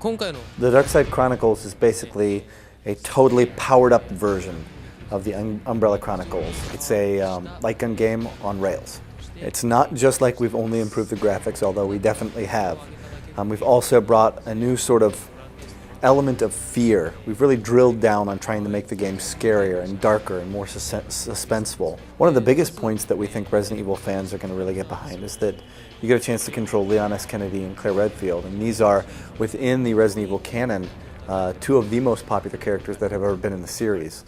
The Darkside Chronicles is basically a totally powered up version of the Umbrella Chronicles. It's a light gun game on rails. It's not just like we've only improved the graphics, although we definitely have. We've also brought a new sort of element of fear. We've really drilled down on trying to make the game scarier and darker and more suspenseful. One of the biggest points that we think Resident Evil fans are going to really get behind is that you get a chance to control Leon S. Kennedy and Claire Redfield, and these are, within the Resident Evil canon, two of the most popular characters that have ever been in the series.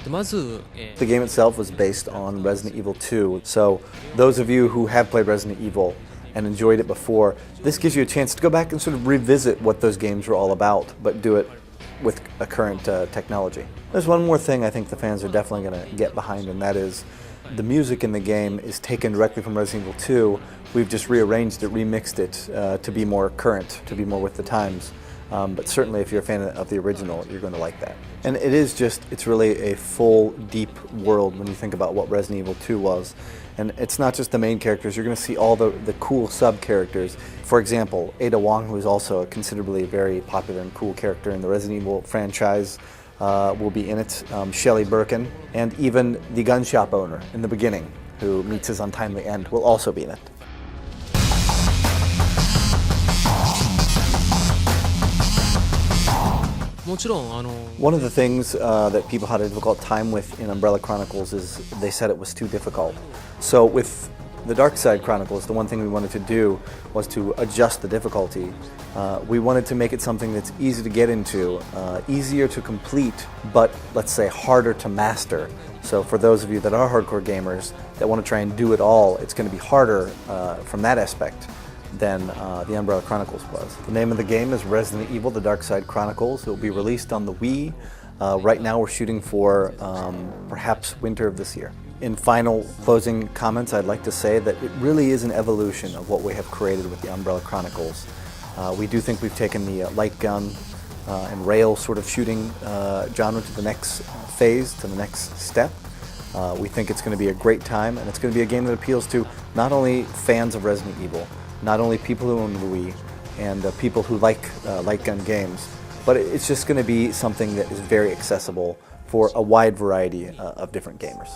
The game itself was based on Resident Evil 2, so those of you who have played Resident Evil and enjoyed it before, this gives you a chance to go back and sort of revisit what those games were all about, but do it with a current technology. There's one more thing I think the fans are definitely going to get behind, and that is the music in the game is taken directly from Resident Evil 2. We've just rearranged it, remixed it to be more current, to be more with the times. But certainly if you're a fan of the original, you're going to like that. And it's really a full, deep world when you think about what Resident Evil 2 was. And it's not just the main characters, you're going to see all the cool sub-characters. For example, Ada Wong, who is also a considerably very popular and cool character in the Resident Evil franchise, will be in it. Shelley Birkin, and even the gun shop owner in the beginning, who meets his untimely end, will also be in it. One of the things that people had a difficult time with in Umbrella Chronicles is they said it was too difficult. So with the Darkside Chronicles, the one thing we wanted to do was to adjust the difficulty. We wanted to make it something that's easy to get into, easier to complete, but let's say harder to master. So for those of you that are hardcore gamers that want to try and do it all, it's going to be harder from that aspect than the Umbrella Chronicles was. The name of the game is Resident Evil: The Darkside Chronicles. It will be released on the Wii. Right now we're shooting for perhaps winter of this year. In final closing comments, I'd like to say that it really is an evolution of what we have created with the Umbrella Chronicles. We do think we've taken the light gun and rail sort of shooting genre to the next phase, to the next step. We think it's going to be a great time, and it's going to be a game that appeals to not only fans of Resident Evil, not only people who own the Wii, and people who like light gun games, but it's just going to be something that is very accessible for a wide variety of different gamers.